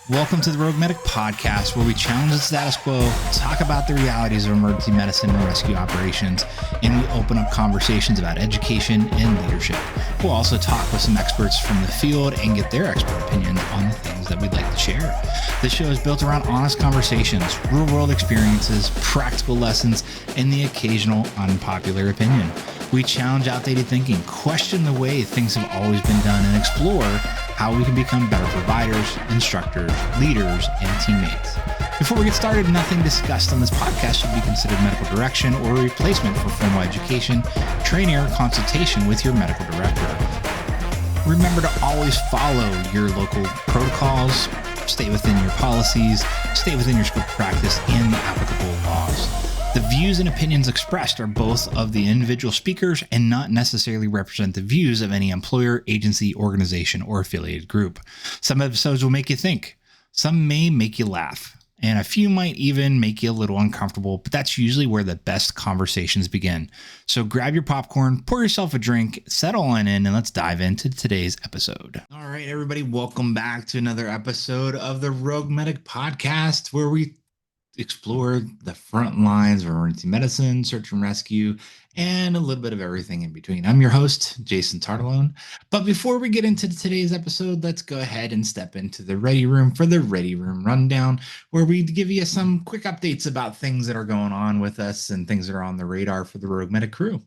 Welcome to the Rogue Medic Podcast, where we challenge the status quo, talk about the realities of emergency medicine and rescue operations, and we open up conversations about education and leadership. We'll also talk with some experts from the field and get their expert opinions on the things that we'd like to share. This show is built around honest conversations, real-world experiences, practical lessons, and the occasional unpopular opinion. We challenge outdated thinking, question the way things have always been done, and explore how we can become better providers, instructors, leaders, and teammates. Before we get started, nothing discussed on this podcast should be considered medical direction or a replacement for formal education, training, or consultation with your medical director. Remember to always follow your local protocols, stay within your policies, stay within your scope of practice, and the applicable laws. The views and opinions expressed are both of the individual speakers and not necessarily represent the views of any employer, agency, organization, or affiliated group. Some episodes will make you think. Some may make you laugh. And a few might even make you a little uncomfortable, but that's usually where the best conversations begin. So grab your popcorn, pour yourself a drink, settle on in, and let's dive into today's episode. All right, everybody, welcome back to another episode of the Rogue Medic Podcast, where we explore the front lines of emergency medicine, search and rescue, and a little bit of everything in between. I'm your host, Jason Tartalone. But before we get into today's episode, let's go ahead and step into the Ready Room for the Ready Room Rundown, where we give you some quick updates about things that are going on with us and things that are on the radar for the Rogue Medic crew.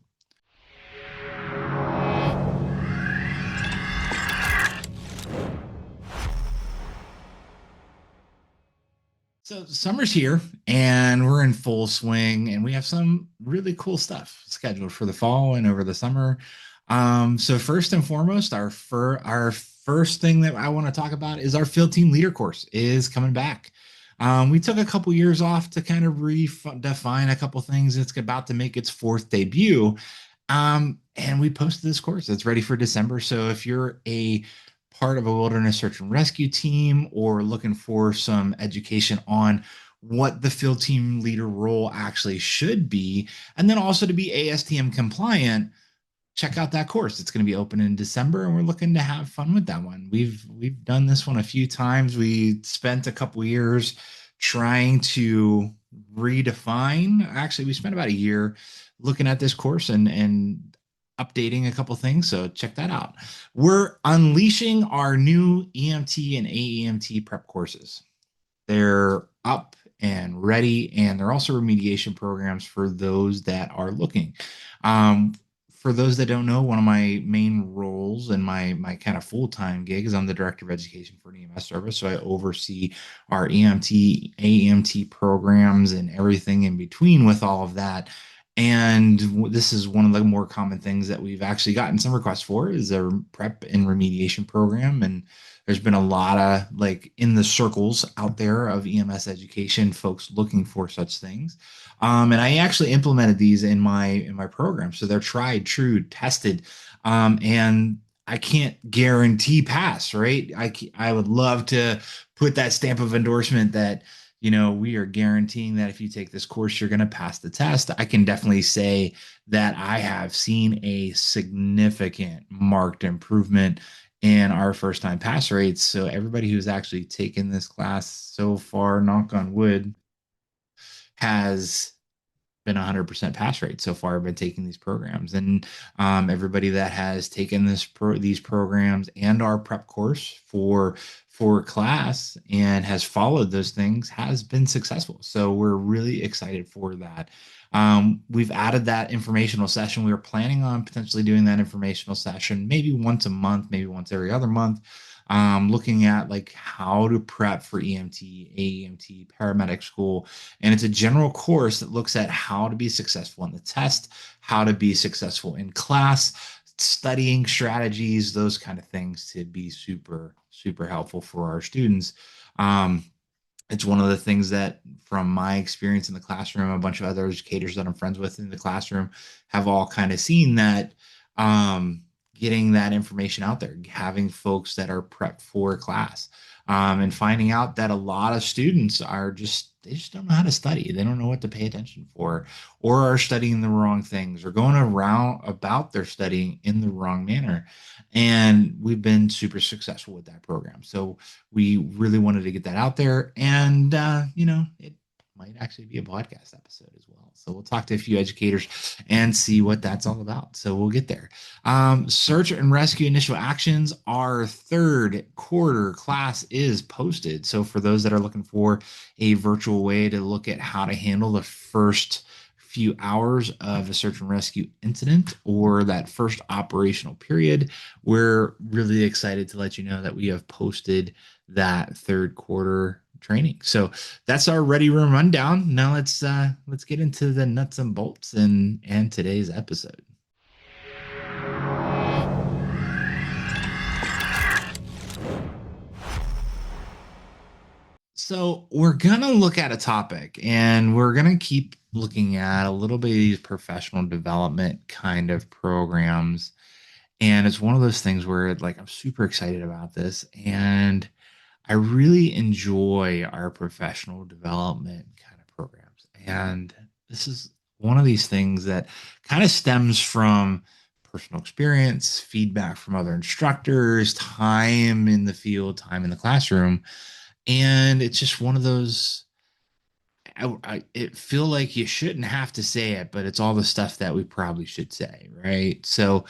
So summer's here and we're in full swing, and we have some really cool stuff scheduled for the fall and over the summer. So first and foremost, our first thing that I want to talk about is our field team leader course is coming back. We took a couple years off to kind of redefine a couple things. It's about to make its fourth debut. And we posted this course. It's ready for December. So if you're a part of a wilderness search and rescue team or looking for some education on what the field team leader role actually should be, and then also to be ASTM compliant, check out that course. It's going to be open in December, and we're looking to have fun with that one. We've done this one a few times. We spent a couple years trying to redefine. Actually, we spent about a year looking at this course and updating a couple things, so check that out. We're unleashing our new EMT and AEMT prep courses. They're up and ready, and they're also remediation programs for those that are looking. For those that don't know, one of my main roles and my kind of full-time gig is I'm the director of education for an EMS service. So I oversee our EMT, AEMT programs and everything in between with all of that. And this is one of the more common things that we've actually gotten some requests for is a prep and remediation program. And there's been a lot of in the circles out there of EMS education, folks looking for such things. And I actually implemented these in my program. So they're tried, true, tested. And I can't guarantee pass, right? I would love to put that stamp of endorsement that we are guaranteeing that if you take this course, you're going to pass the test. I can definitely say that I have seen a significant marked improvement in our first time pass rates. So everybody who's actually taken this class so far, knock on wood, has been 100% pass rate so far. I've been taking these programs, and everybody that has taken these programs and our prep course for class and has followed those things has been successful. So we're really excited for that. We've added that informational session. We were planning on potentially doing that informational session maybe once a month, maybe once every other month. Looking at how to prep for EMT, AEMT, paramedic school. And it's a general course that looks at how to be successful in the test, how to be successful in class, studying strategies, those kind of things to be super, super helpful for our students. It's one of the things that from my experience in the classroom, a bunch of other educators that I'm friends with in the classroom have all kind of seen that getting that information out there, having folks that are prepped for class, and finding out that a lot of students are they just don't know how to study. They don't know what to pay attention for, or are studying the wrong things, or going around about their studying in the wrong manner. And we've been super successful with that program. So we really wanted to get that out there. And, it might actually be a podcast episode as well. So we'll talk to a few educators and see what that's all about. So we'll get there. Search and rescue initial actions. Our third quarter class is posted. So for those that are looking for a virtual way to look at how to handle the first few hours of a search and rescue incident or that first operational period, we're really excited to let you know that we have posted that third quarter training. So that's our ready room rundown. Now let's get into the nuts and bolts and today's episode. So we're gonna look at a topic, and we're gonna keep looking at a little bit of these professional development kind of programs. And it's one of those things where like I'm super excited about this, and I really enjoy our professional development kind of programs. And this is one of these things that kind of stems from personal experience, feedback from other instructors, time in the field, time in the classroom. And it's just one of those. It feel like you shouldn't have to say it, but it's all the stuff that we probably should say, right? So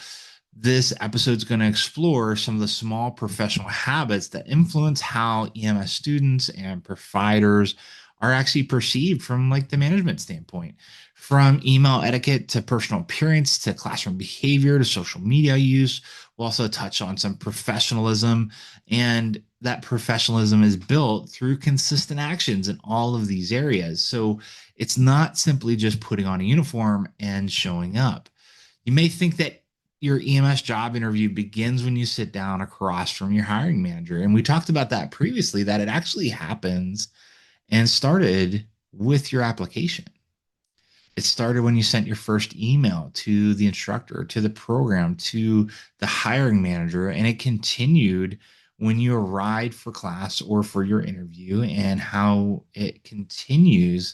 this episode is going to explore some of the small professional habits that influence how EMS students and providers are actually perceived from like the management standpoint. From email etiquette to personal appearance to classroom behavior to social media use. We'll also touch on some professionalism, and that professionalism is built through consistent actions in all of these areas. So it's not simply just putting on a uniform and showing up. You may think that your EMS job interview begins when you sit down across from your hiring manager. And we talked about that previously, that it actually happens and started with your application. It started when you sent your first email to the instructor, to the program, to the hiring manager, and it continued when you arrived for class or for your interview, and how it continues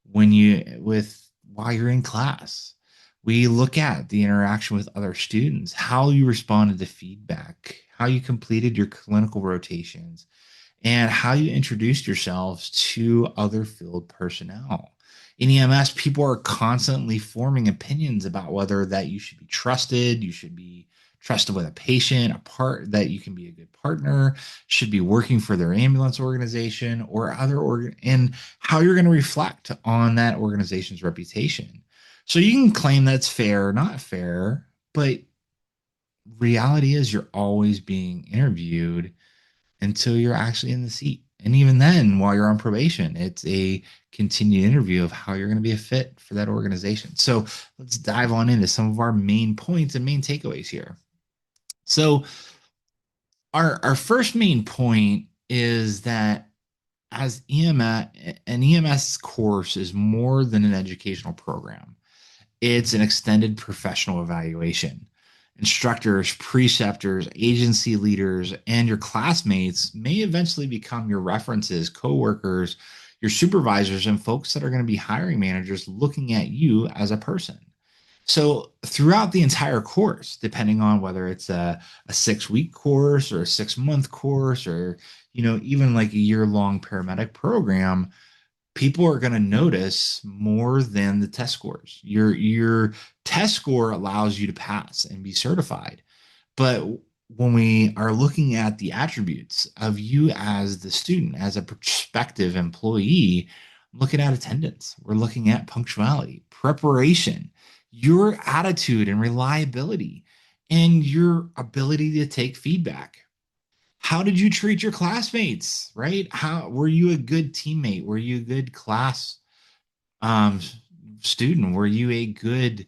while you're in class. We look at the interaction with other students, how you responded to feedback, how you completed your clinical rotations, and how you introduced yourselves to other field personnel. In EMS, people are constantly forming opinions about whether that you should be trusted, you should be trusted with a patient, that you can be a good partner, should be working for their ambulance organization or and how you're going to reflect on that organization's reputation. So you can claim that's fair, not fair, but reality is you're always being interviewed until you're actually in the seat. And even then, while you're on probation, it's a continued interview of how you're going to be a fit for that organization. So let's dive on into some of our main points and main takeaways here. So our first main point is that as EMS, an EMS course is more than an educational program. It's an extended professional evaluation. Instructors, preceptors, agency leaders, and your classmates may eventually become your references, coworkers, your supervisors, and folks that are going to be hiring managers looking at you as a person. So throughout the entire course, depending on whether it's a 6-week course or a 6-month course, or even like a year-long paramedic program, people are going to notice more than the test scores. Your test score allows you to pass and be certified. But when we are looking at the attributes of you as the student, as a prospective employee, looking at attendance, we're looking at punctuality, preparation, your attitude and reliability, and your ability to take feedback. How did you treat your classmates, right? How were you a good teammate? Were you a good class um, student? Were you a good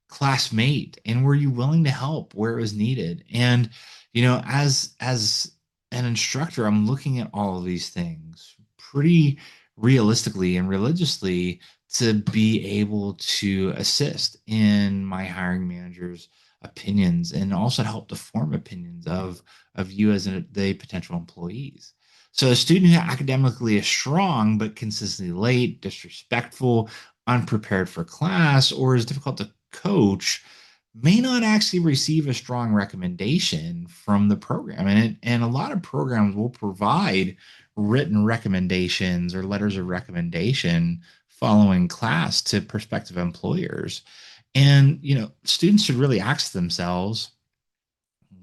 classmate? And were you willing to help where it was needed? And as an instructor, I'm looking at all of these things pretty realistically and religiously to be able to assist in my hiring manager's opinions and also to help to form opinions of you as the potential employees. So a student who academically is strong but consistently late, disrespectful, unprepared for class, or is difficult to coach may not actually receive a strong recommendation from the program. And a lot of programs will provide written recommendations or letters of recommendation following class to prospective employers. And, students should really ask themselves,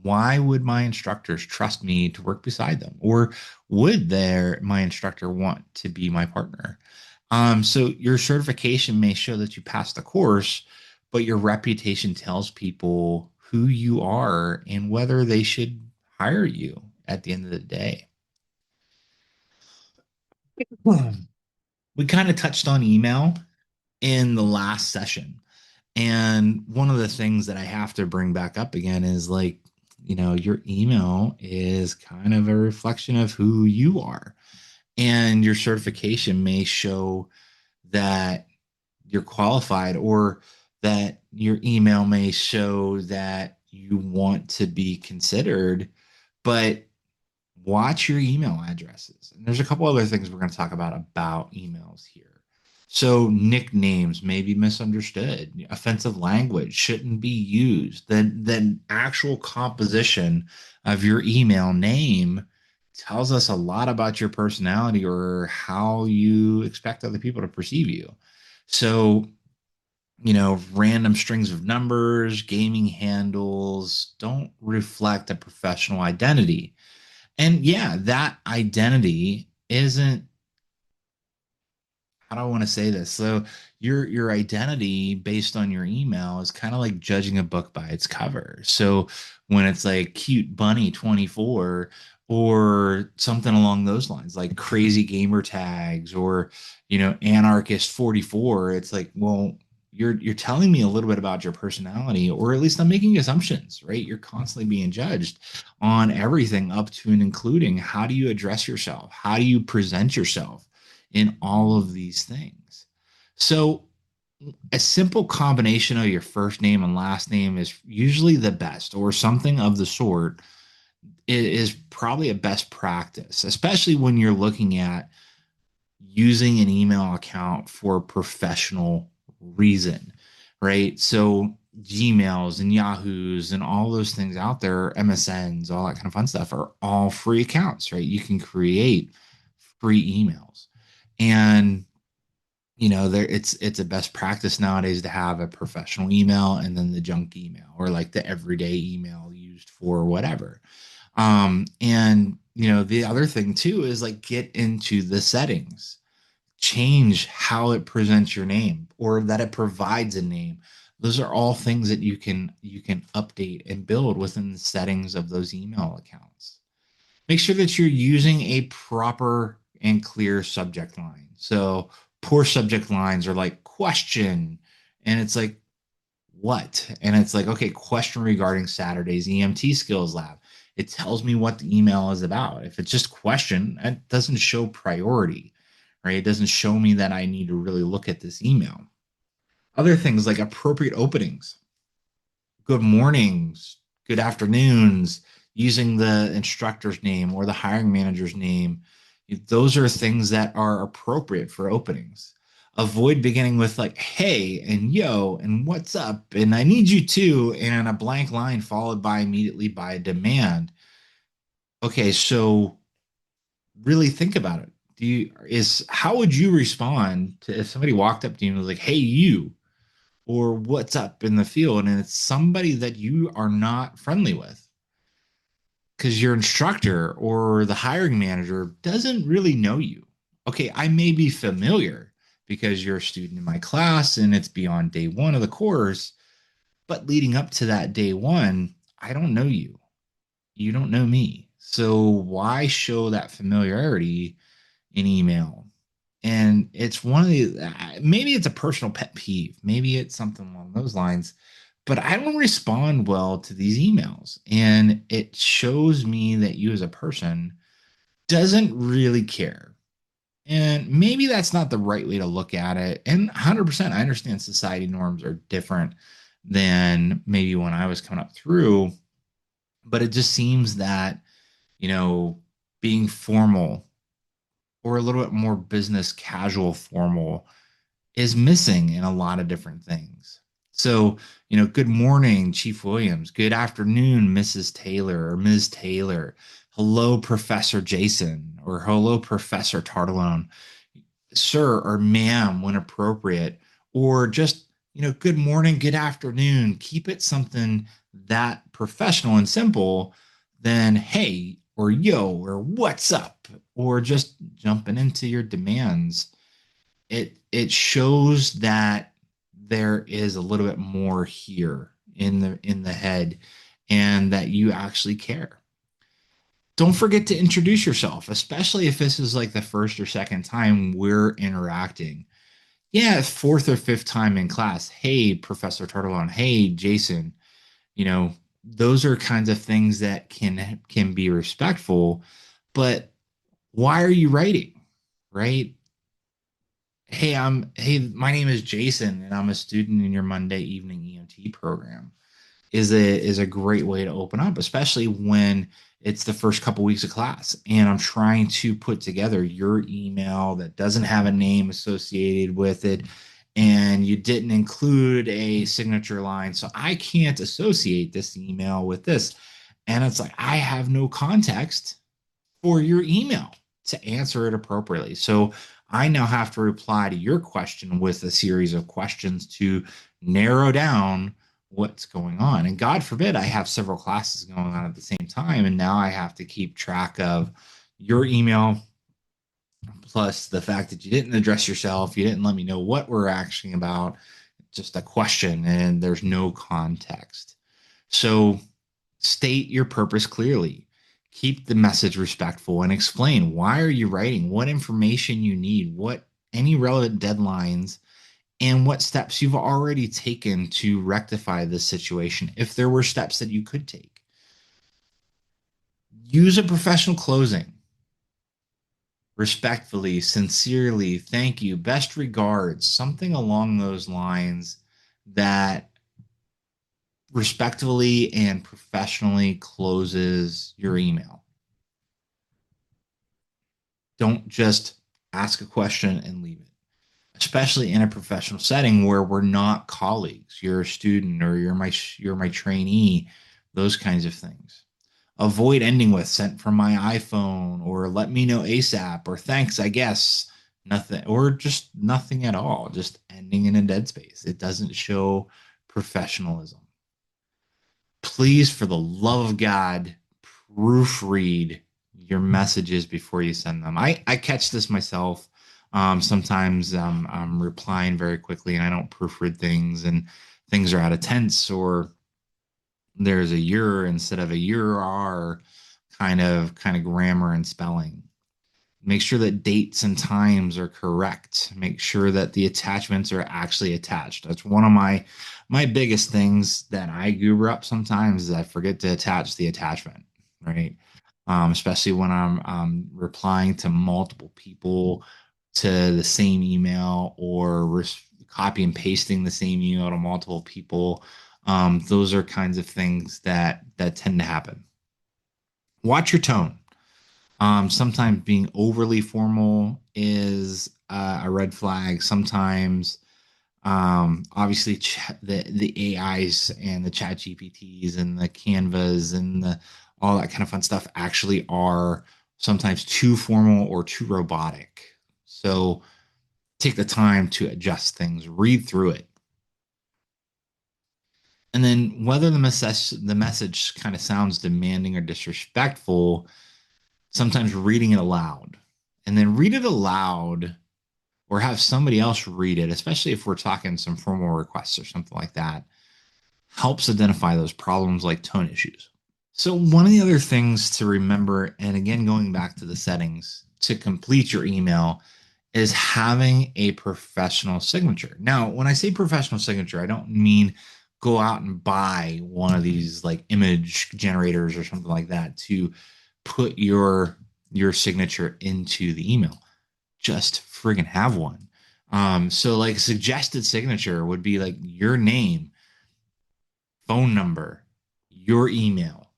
why would my instructors trust me to work beside them? Or would my instructor want to be my partner? So your certification may show that you passed the course, but your reputation tells people who you are and whether they should hire you at the end of the day. We kind of touched on email in the last session. And one of the things that I have to bring back up again is like, your email is kind of a reflection of who you are. And your certification may show that you're qualified, or that your email may show that you want to be considered, but watch your email addresses. And there's a couple other things we're going to talk about emails here. So nicknames may be misunderstood. Offensive language shouldn't be used. Then actual composition of your email name tells us a lot about your personality or how you expect other people to perceive you. So, random strings of numbers, gaming handles don't reflect a professional identity. And yeah, that identity isn't, how do I want to say this? So your identity based on your email is kind of like judging a book by its cover. So when it's like cute bunny 24 or something along those lines, like crazy gamer tags or anarchist 44, it's like, well, you're telling me a little bit about your personality, or at least I'm making assumptions, right? You're constantly being judged on everything up to and including how do you address yourself? How do you present yourself in all of these things? So a simple combination of your first name and last name is usually the best, or something of the sort is probably a best practice, especially when you're looking at using an email account for a professional reason, right? So Gmails and Yahoos and all those things out there, MSNs, all that kind of fun stuff are all free accounts, right? You can create free emails. And there it's a best practice nowadays to have a professional email and then the junk email, or like the everyday email used for whatever. And the other thing too is like get into the settings, change how it presents your name or that it provides a name. Those are all things that you can update and build within the settings of those email accounts. Make sure that you're using a proper and clear subject line. So poor subject lines are like question, and it's like what? And it's like, okay, question regarding Saturday's EMT skills lab. It tells me what the email is about. If it's just question, it doesn't show priority, right? It doesn't show me that I need to really look at this email. Other things like appropriate openings, good mornings, good afternoons, using the instructor's name or the hiring manager's name. Those are things that are appropriate for openings. Avoid beginning with like, hey, and yo, and what's up, and I need you to, and a blank line followed by immediately by a demand. Okay, so really think about it. How would you respond to if somebody walked up to you and was like, hey, you, or what's up in the field, and it's somebody that you are not friendly with because your instructor or the hiring manager doesn't really know you. Okay, I may be familiar because you're a student in my class and it's beyond day one of the course, but leading up to that day one, I don't know you. You don't know me. So why show that familiarity in email? And it's one of the, maybe it's a personal pet peeve. Maybe it's something along those lines, but I don't respond well to these emails. And it shows me that you as a person doesn't really care. And maybe that's not the right way to look at it. And 100%, I understand society norms are different than maybe when I was coming up through. But it just seems that, you know, being formal or a little bit more business casual formal is missing in a lot of different things. So, good morning, Chief Williams. Good afternoon, Mrs. Taylor or Ms. Taylor. Hello, Professor Jason, or hello, Professor Tartalone. Sir or ma'am, when appropriate, or just, good morning, good afternoon. Keep it something that professional and simple than hey or yo or what's up, or just jumping into your demands. It shows that there is a little bit more here in the head, and that you actually care. Don't forget to introduce yourself, especially if this is like the first or second time we're interacting. Yeah, fourth or fifth time in class. Hey, Professor Tartalone. Hey, Jason. You know, those are kinds of things that can be respectful, but why are you writing? Right? Hey, my name is Jason and I'm a student in your Monday evening EMT program. Is a great way to open up, especially when it's the first couple weeks of class and I'm trying to put together your email that doesn't have a name associated with it, and you didn't include a signature line. So I can't associate this email with this. And it's like I have no context for your email to answer it appropriately. So I now have to reply to your question with a series of questions to narrow down what's going on. And God forbid I have several classes going on at the same time. And now I have to keep track of your email, plus the fact that you didn't address yourself, you didn't let me know what we're asking about, just a question, and there's no context. So state your purpose clearly. Keep the message respectful and explain why are you writing, what information you need, what any relevant deadlines, and what steps you've already taken to rectify this situation if there were steps that you could take. Use a professional closing. Respectfully, sincerely, thank you, best regards, something along those lines that respectfully and professionally closes your email. Don't just ask a question and leave it, especially in a professional setting where we're not colleagues. You're a student or you're my trainee, those kinds of things. Avoid ending with sent from my iPhone or let me know ASAP or thanks, I guess. Nothing, or just nothing at all, just ending in a dead space. It doesn't show professionalism. Please, for the love of God, proofread your messages before you send them. I catch this myself. Sometimes I'm replying very quickly and I don't proofread things, and things are out of tense, or there's a your instead of a your are kind of grammar and spelling. Make sure that dates and times are correct. Make sure that the attachments are actually attached. That's one of my biggest things that I goober up sometimes, is I forget to attach the attachment, right? Especially when I'm replying to multiple people to the same email, or copy and pasting the same email to multiple people. Those are kinds of things that tend to happen. Watch your tone. Sometimes being overly formal is a red flag. Sometimes, obviously, the AIs and the Chat GPTs and the Canvas and all that kind of fun stuff actually are sometimes too formal or too robotic. So take the time to adjust things, read through it, and then whether the message kind of sounds demanding or disrespectful, sometimes reading it aloud, and then read it aloud or have somebody else read it, especially if we're talking some formal requests or something like that, helps identify those problems like tone issues. So, one of the other things to remember, and again, going back to the settings to complete your email, is having a professional signature. Now, when I say professional signature, I don't mean go out and buy one of these like image generators or something like that to put your signature into the email. Just friggin' have one. So like suggested signature would be like your name, phone number, your email,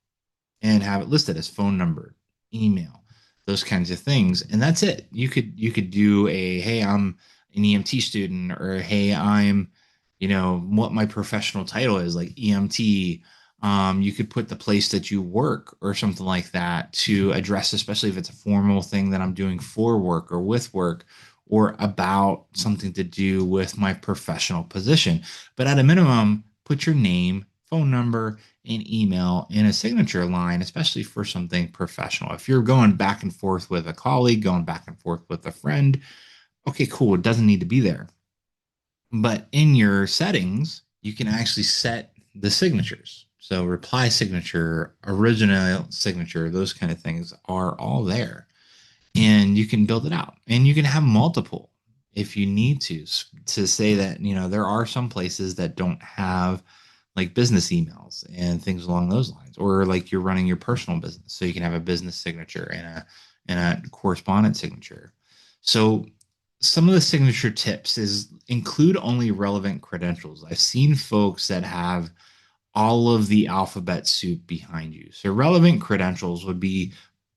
and have it listed as phone number, email, those kinds of things. And that's it. You could do a, hey, I'm an EMT student, or hey, I'm, what my professional title is, like EMT. You could put the place that you work or something like that to address, especially if it's a formal thing that I'm doing for work or with work, or about something to do with my professional position. But at a minimum, put your name, phone number, and email in a signature line, especially for something professional. If you're going back and forth with a colleague, going back and forth with a friend, okay, cool. It doesn't need to be there. But in your settings, you can actually set the signatures. So reply signature, original signature, those kind of things are all there. And you can build it out. And you can have multiple if you need to say that, there are some places that don't have like business emails and things along those lines, or like you're running your personal business. So you can have a business signature and a correspondent signature. So some of the signature tips is include only relevant credentials. I've seen folks that have all of the alphabet soup behind you. So relevant credentials would be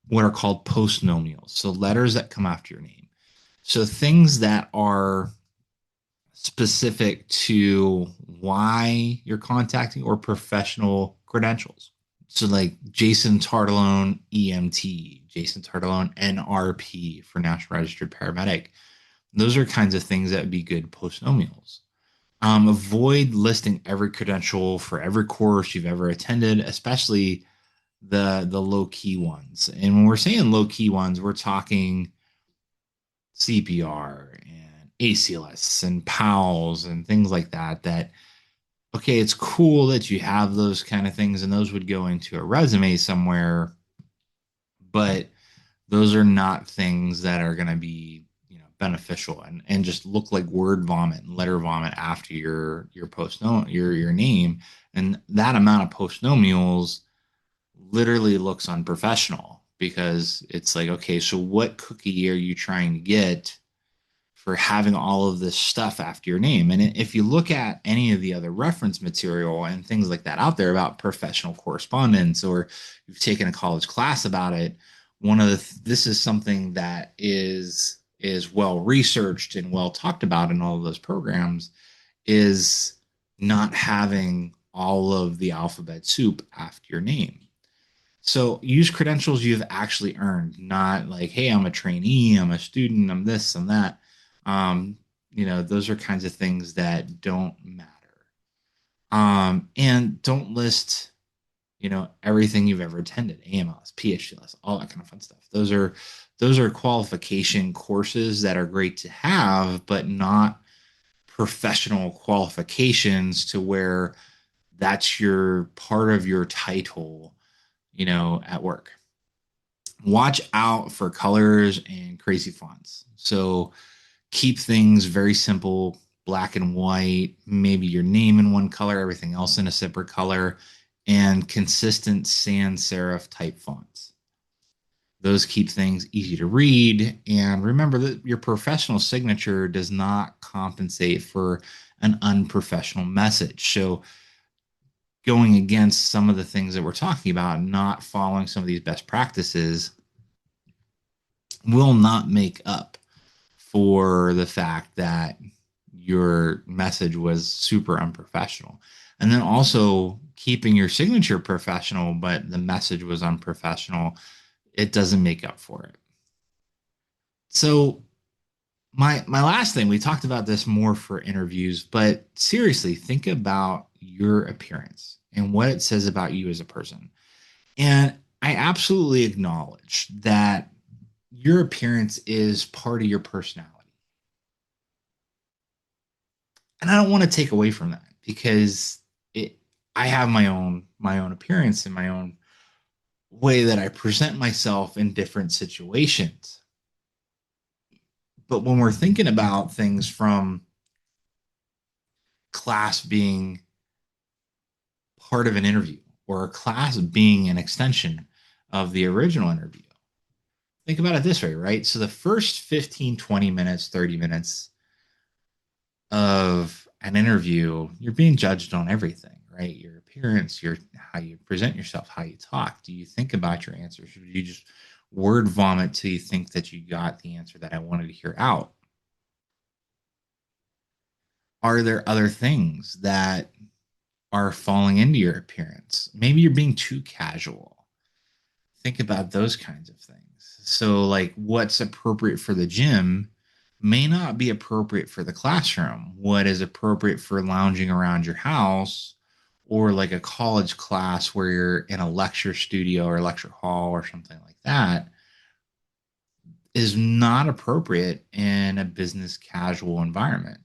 what are called postnomials. So letters that come after your name. So things that are specific to why you're contacting, or professional credentials. So like Jason Tartalone EMT, Jason Tartalone NRP for National Registered Paramedic. Those are kinds of things that would be good postnomials. Avoid listing every credential for every course you've ever attended, especially the low key ones. And when we're saying low key ones, we're talking CPR and ACLS and PALS and things like that. That, okay, it's cool that you have those kind of things, and those would go into a resume somewhere, but those are not things that are going to be, beneficial, and just look like word vomit and letter vomit after your post no your name. And that amount of postnomials literally looks unprofessional, because it's like, okay, so what cookie are you trying to get for having all of this stuff after your name? And if you look at any of the other reference material and things like that out there about professional correspondence, or you've taken a college class about it, this is something that is well researched and well talked about in all of those programs, is not having all of the alphabet soup after your name. So use credentials you've actually earned, not like, hey, I'm a trainee, I'm a student, I'm this, I'm that. Um, those are kinds of things that don't matter. And don't list, everything you've ever attended, AMLS, PHLS, all that kind of fun stuff. Those are qualification courses that are great to have, but not professional qualifications to where that's your part of your title, at work. Watch out for colors and crazy fonts. So keep things very simple, black and white, maybe your name in one color, everything else in a separate color, and consistent sans serif type fonts. Those keep things easy to read. And remember that your professional signature does not compensate for an unprofessional message. So going against some of the things that we're talking about, not following some of these best practices, will not make up for the fact that your message was super unprofessional. And then also keeping your signature professional, but the message was unprofessional, it doesn't make up for it. So my last thing, we talked about this more for interviews, but seriously, think about your appearance and what it says about you as a person. And I absolutely acknowledge that your appearance is part of your personality. And I don't want to take away from that, because it I have my own appearance and my own way that I present myself in different situations. But when we're thinking about things from class being part of an interview, or a class being an extension of the original interview, think about it this way, right? So the first 15, 20 minutes, 30 minutes of an interview, you're being judged on everything, right? Your appearance, your how you present yourself, how you talk. Do you think about your answers? Or do you just word vomit till you think that you got the answer that I wanted to hear out? Are there other things that are falling into your appearance? Maybe you're being too casual. Think about those kinds of things. So, like, what's appropriate for the gym may not be appropriate for the classroom. What is appropriate for lounging around your house or like a college class where you're in a lecture studio or lecture hall or something like that is not appropriate in a business casual environment.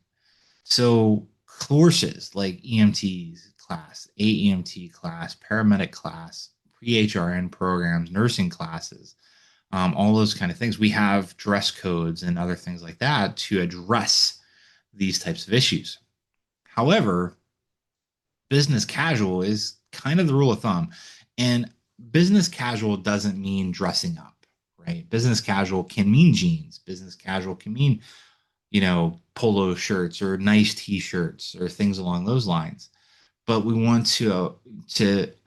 So, courses like EMTs class, AEMT class, paramedic class, pre HRN programs, nursing classes, all those kind of things. We have dress codes and other things like that to address these types of issues. However, business casual is kind of the rule of thumb. And business casual doesn't mean dressing up, right? Business casual can mean jeans. Business casual can mean, polo shirts or nice t-shirts or things along those lines. But we want to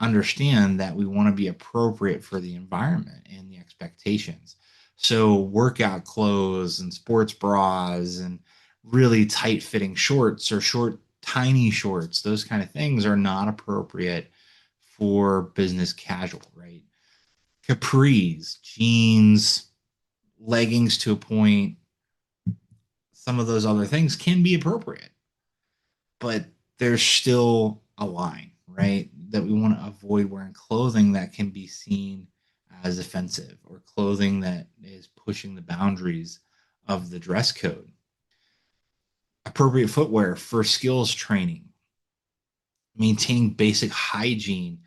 understand that we want to be appropriate for the environment and the expectations. So workout clothes and sports bras and really tight fitting shorts or short tiny shorts, those kind of things are not appropriate for business casual, right? Capris, jeans, leggings to a point, some of those other things can be appropriate, but there's still a line, right? That we want to avoid wearing clothing that can be seen as offensive or clothing that is pushing the boundaries of the dress code. Appropriate footwear for skills training, maintaining basic hygiene,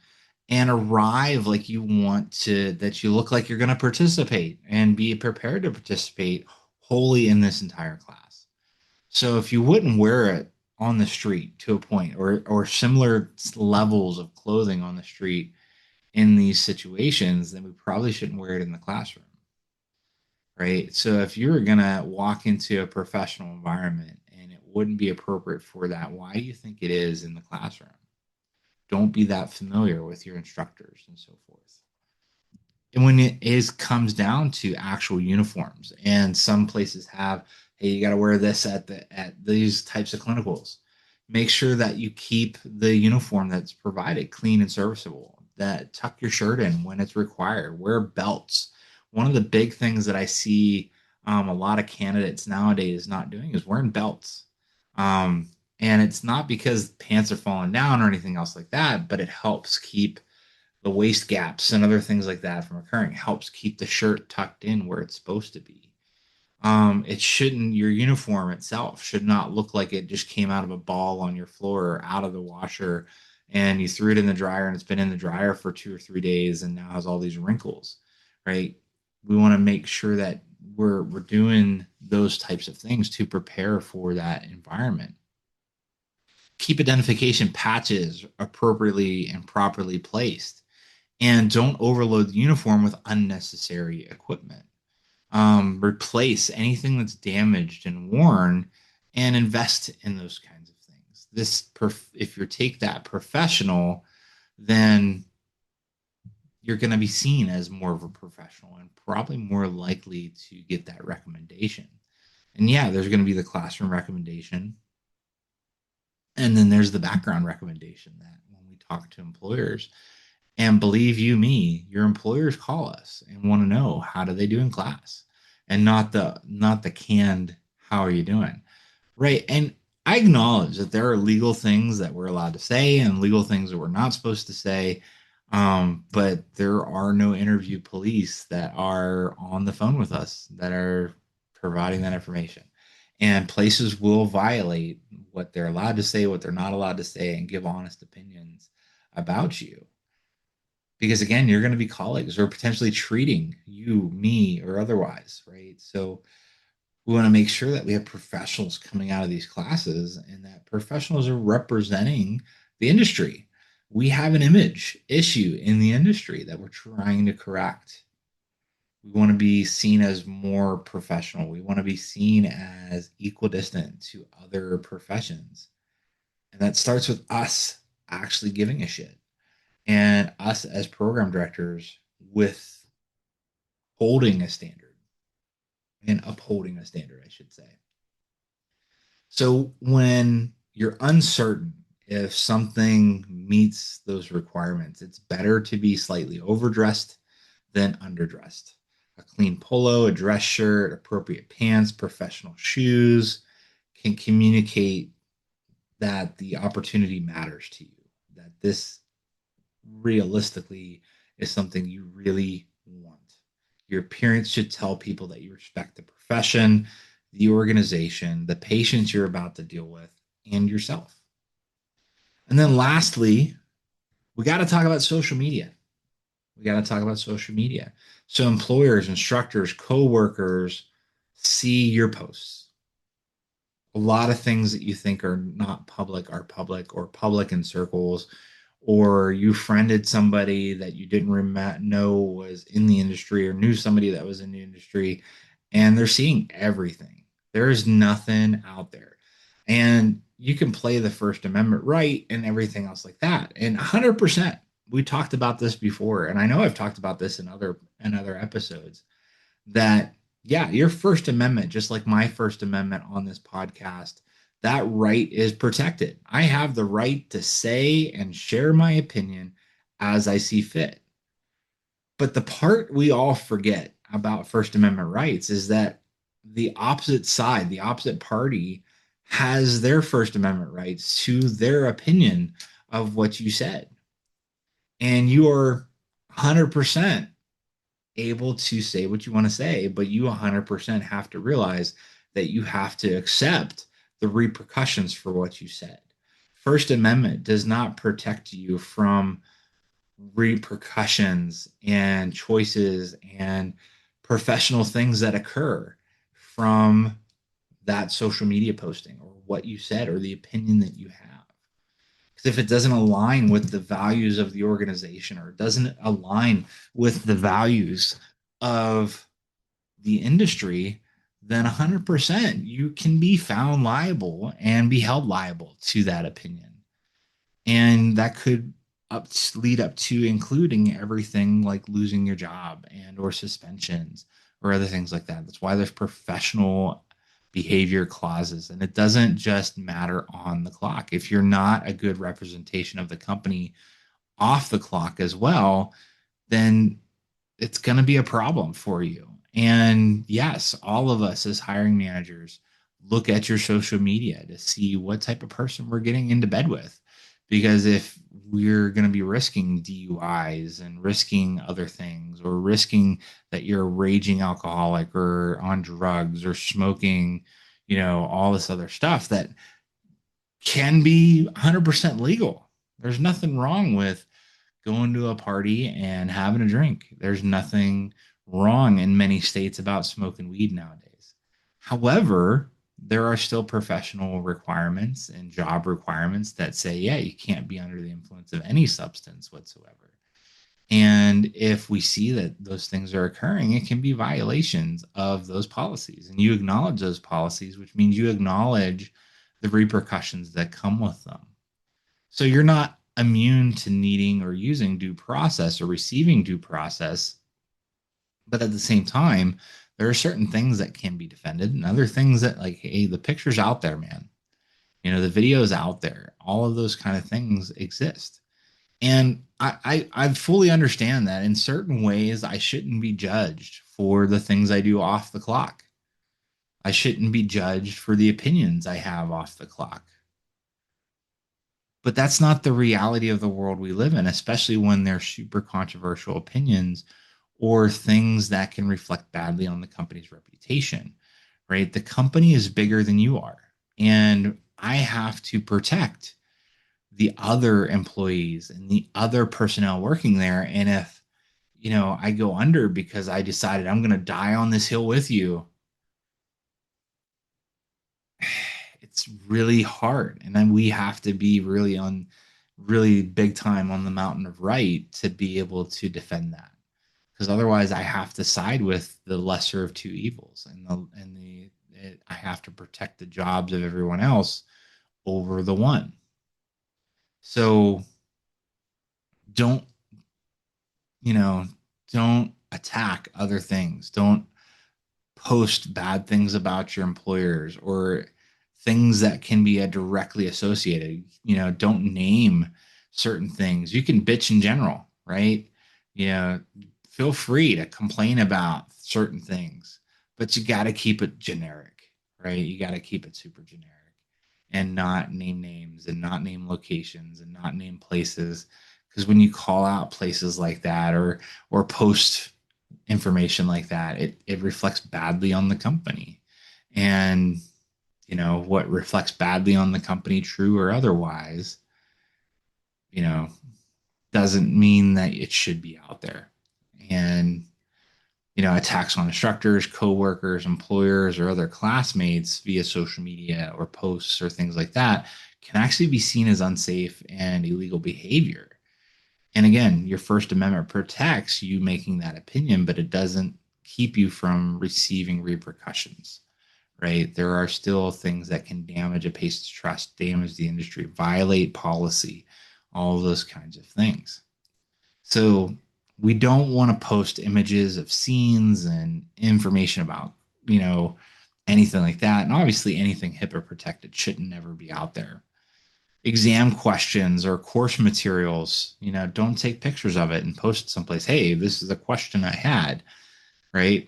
and arrive like you want to, that you look like you're going to participate and be prepared to participate wholly in this entire class. So if you wouldn't wear it on the street to a point or similar levels of clothing on the street in these situations, then we probably shouldn't wear it in the classroom. Right. So if you're gonna walk into a professional environment and it wouldn't be appropriate for that, why do you think it is in the classroom? Don't be that familiar with your instructors and so forth. And when it is comes down to actual uniforms, and some places have, hey, you got to wear this at these types of clinicals. Make sure that you keep the uniform that's provided clean and serviceable. That tuck your shirt in when it's required. Wear belts. One of the big things that I see a lot of candidates nowadays not doing is wearing belts. Um, and it's not because pants are falling down or anything else like that, but it helps keep the waist gaps and other things like that from occurring. Helps keep the shirt tucked in where it's supposed to be. It shouldn't, your uniform itself should not look like it just came out of a ball on your floor or out of the washer and you threw it in the dryer and it's been in the dryer for 2 or 3 days and now has all these wrinkles, right? We want to make sure that we're doing those types of things to prepare for that environment. Keep identification patches appropriately and properly placed, and don't overload the uniform with unnecessary equipment. Replace anything that's damaged and worn and invest in those kinds of things. If you take that professional, then you're going to be seen as more of a professional and probably more likely to get that recommendation. And yeah, there's going to be the classroom recommendation. And then there's the background recommendation that when we talk to employers, and believe you me, your employers call us and want to know how do they do in class, and not the canned how are you doing, right? And I acknowledge that there are legal things that we're allowed to say and legal things that we're not supposed to say. But there are no interview police that are on the phone with us that are providing that information. And places will violate what they're allowed to say, what they're not allowed to say, and give honest opinions about you because again you're going to be colleagues or potentially treating you me or otherwise, right? So we want to make sure that we have professionals coming out of these classes and that professionals are representing the industry. We have an image issue in the industry that we're trying to correct. We want to be seen as more professional. We want to be seen as equidistant to other professions, and that starts with us actually giving a shit, and us as program directors with holding a standard and upholding a standard, I should say. So when you're uncertain if something meets those requirements, it's better to be slightly overdressed than underdressed. A clean polo, a dress shirt, appropriate pants, professional shoes can communicate that the opportunity matters to you, that this realistically is something you really want. Your appearance should tell people that you respect the profession, the organization, the patients you're about to deal with, and yourself. And then lastly, we got to talk about social media. We got to talk about social media. So employers, instructors, coworkers see your posts. A lot of things that you think are not public are public, or public in circles, or you friended somebody that you didn't know was in the industry, or knew somebody that was in the industry, and they're seeing everything. There is nothing out there. And you can play the First Amendment right and everything else like that. And 100%, we talked about this before, and I know I've talked about this in other episodes, that yeah, your First Amendment, just like my First Amendment on this podcast, that right is protected. I have the right to say and share my opinion as I see fit. But the part we all forget about First Amendment rights is that the opposite side, the opposite party, has their First Amendment rights to their opinion of what you said. And you are 100% able to say what you want to say, but you 100% have to realize that you have to accept the repercussions for what you said. First Amendment does not protect you from repercussions and choices and professional things that occur from that social media posting, or what you said, or the opinion that you have. Because if it doesn't align with the values of the organization, or it doesn't align with the values of the industry, then 100% you can be found liable and be held liable to that opinion. And that could lead up to including everything like losing your job and or suspensions or other things like that. That's why there's professional behavior clauses, and it doesn't just matter on the clock. If you're not a good representation of the company off the clock as well, then it's going to be a problem for you. And yes, all of us as hiring managers look at your social media to see what type of person we're getting into bed with. Because if we're going to be risking DUIs and risking other things, or risking that you're a raging alcoholic or on drugs or smoking, all this other stuff that can be 100% legal. There's nothing wrong with going to a party and having a drink. There's nothing wrong in many states about smoking weed nowadays. However, there are still professional requirements and job requirements that say, yeah, you can't be under the influence of any substance whatsoever. And if we see that those things are occurring, it can be violations of those policies. And you acknowledge those policies, which means you acknowledge the repercussions that come with them. So you're not immune to needing or using due process or receiving due process. But at the same time, there are certain things that can be defended, and other things that, like, hey, the picture's out there, man. The video's out there. All of those kind of things exist. And I fully understand that in certain ways, I shouldn't be judged for the things I do off the clock. I shouldn't be judged for the opinions I have off the clock. But that's not the reality of the world we live in, especially when they're super controversial opinions or things that can reflect badly on the company's reputation, right? The company is bigger than you are. And I have to protect the other employees and the other personnel working there. And if, I go under because I decided I'm going to die on this hill with you, it's really hard. And then we have to be really big time on the mountain of right to be able to defend that. Because otherwise I have to side with the lesser of two evils, I have to protect the jobs of everyone else over the one. So Don't, you know, don't attack other things. Don't post bad things about your employers or things that can be directly associated. Don't name certain things. You can bitch in general, right? You know, feel free to complain about certain things, but you got to keep it generic, right? You got to keep it super generic and not name names and not name locations and not name places. Because when you call out places like that or post information like that, it reflects badly on the company. And what reflects badly on the company, true or otherwise, you know, doesn't mean that it should be out there. And attacks on instructors, coworkers, employers, or other classmates via social media or posts or things like that can actually be seen as unsafe and illegal behavior. And again, your First Amendment protects you making that opinion, but it doesn't keep you from receiving repercussions, right? There are still things that can damage a patient's trust, damage the industry, violate policy, all of those kinds of things. So we don't want to post images of scenes and information about, you know, anything like that. And obviously, anything HIPAA protected shouldn't never be out there. Exam questions or course materials, don't take pictures of it and post it someplace. Hey, this is a question I had, right?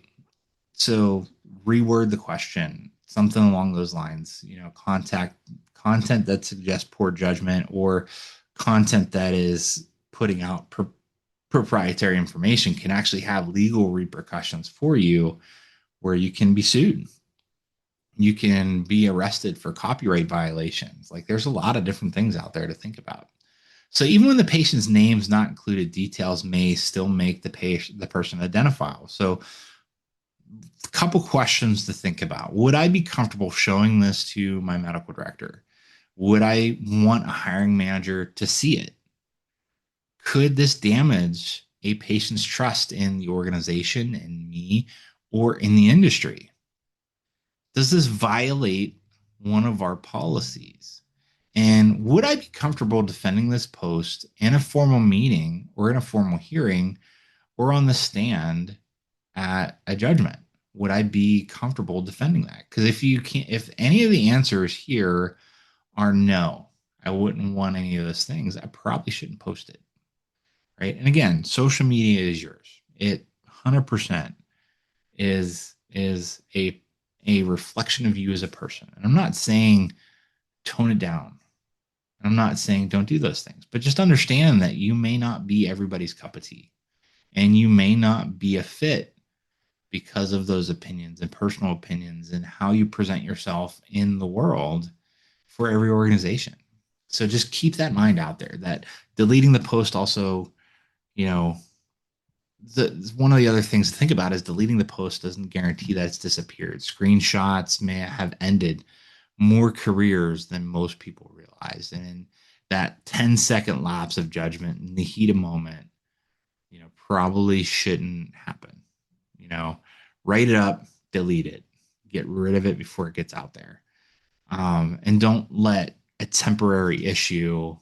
So reword the question, something along those lines, content that suggests poor judgment or content that is putting out proprietary information can actually have legal repercussions for you where you can be sued. You can be arrested for copyright violations. Like there's a lot of different things out there to think about. So even when the patient's name's not included, details may still make the person identifiable. So a couple questions to think about. Would I be comfortable showing this to my medical director? Would I want a hiring manager to see it? Could this damage a patient's trust in the organization and me or in the industry? Does this violate one of our policies? And would I be comfortable defending this post in a formal meeting or in a formal hearing or on the stand at a judgment? Would I be comfortable defending that? Because if any of the answers here are no, I wouldn't want any of those things, I probably shouldn't post it. Right. And again, social media is yours. It 100% is a reflection of you as a person. And I'm not saying tone it down. I'm not saying don't do those things, but just understand that you may not be everybody's cup of tea and you may not be a fit because of those opinions and personal opinions and how you present yourself in the world for every organization. So just keep that in mind out there that deleting the post also, you know, one of the other things to think about is deleting the post doesn't guarantee that it's disappeared. Screenshots may have ended more careers than most people realize. And in that 10-second lapse of judgment in the heat of moment, probably shouldn't happen. You know, write it up, delete it, get rid of it before it gets out there. And don't let a temporary issue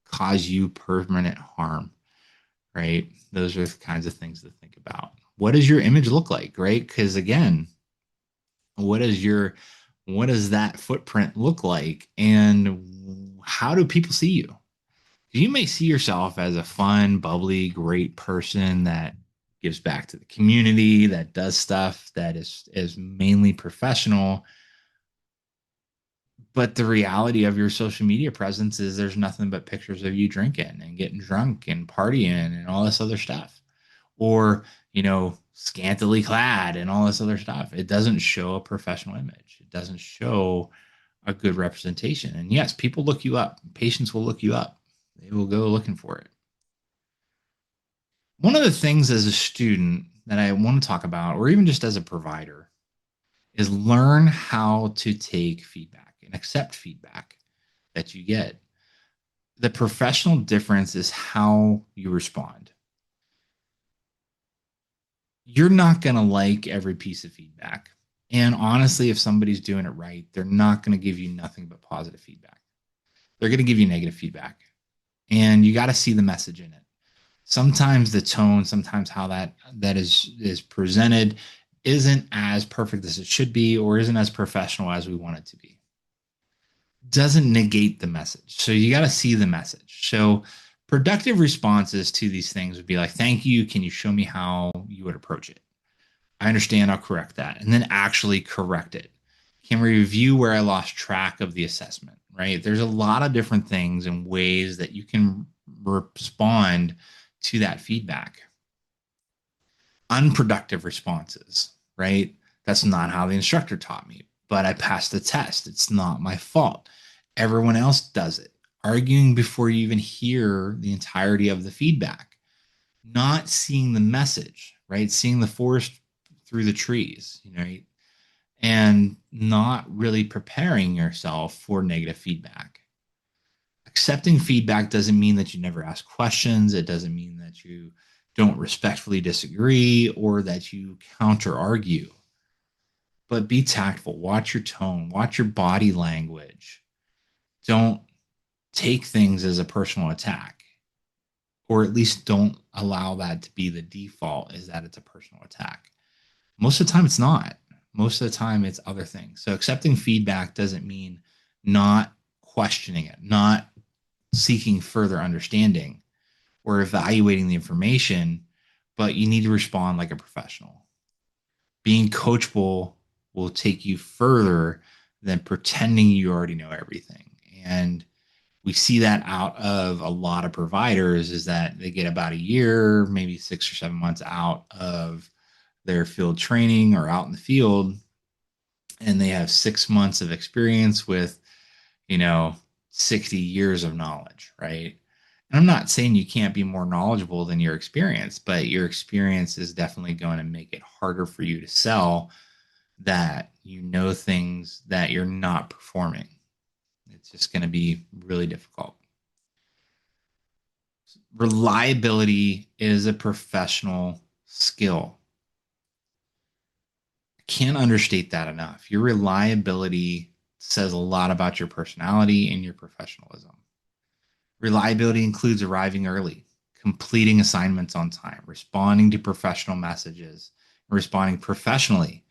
cause you permanent harm, right? Those are the kinds of things to think about. What does your image look like, right? Because again, what does that footprint look like, and how do people see you? You may see yourself as a fun, bubbly, great person that gives back to the community, that does stuff that is mainly professional. But the reality of your social media presence is there's nothing but pictures of you drinking and getting drunk and partying and all this other stuff. Or, scantily clad and all this other stuff. It doesn't show a professional image. It doesn't show a good representation. And yes, people look you up. Patients will look you up. They will go looking for it. One of the things as a student that I want to talk about, or even just as a provider, is learn how to take feedback and accept feedback that you get. The professional difference is how you respond. You're not going to like every piece of feedback. And honestly, if somebody's doing it right, they're not going to give you nothing but positive feedback. They're going to give you negative feedback. And you got to see the message in it. Sometimes the tone, sometimes how that is presented isn't as perfect as it should be, or isn't as professional as we want it to be. Doesn't negate the message. So you got to see the message. So productive responses to these things would be like, thank you. Can you show me how you would approach it? I understand. I'll correct that. And then actually correct it. Can we review where I lost track of the assessment? Right. There's a lot of different things and ways that you can respond to that feedback. Unproductive responses, right? That's not how the instructor taught me, but I passed the test. It's not my fault. Everyone else does it. Arguing before you even hear the entirety of the feedback, not seeing the message, right? Seeing the forest through the trees, right? And not really preparing yourself for negative feedback. Accepting feedback doesn't mean that you never ask questions. It doesn't mean that you don't respectfully disagree or that you counter argue. But be tactful. Watch your tone, watch your body language. Don't take things as a personal attack, or at least don't allow that to be the default, is that it's a personal attack. Most of the time, it's not. Most of the time, it's other things. So accepting feedback doesn't mean not questioning it, not seeking further understanding or evaluating the information, but you need to respond like a professional. Being coachable will take you further than pretending you already know everything. And we see that out of a lot of providers is that they get about a year, maybe 6 or 7 months out of their field training or out in the field, and they have 6 months of experience with, you know, 60 years of knowledge, right? And I'm not saying you can't be more knowledgeable than your experience, but your experience is definitely going to make it harder for you to sell that you know things that you're not performing. It's just going to be really difficult. Reliability is a professional skill. I can't understate that enough. Your reliability says a lot about your personality and your professionalism. Reliability includes arriving early, completing assignments on time, responding to professional messages, and responding professionally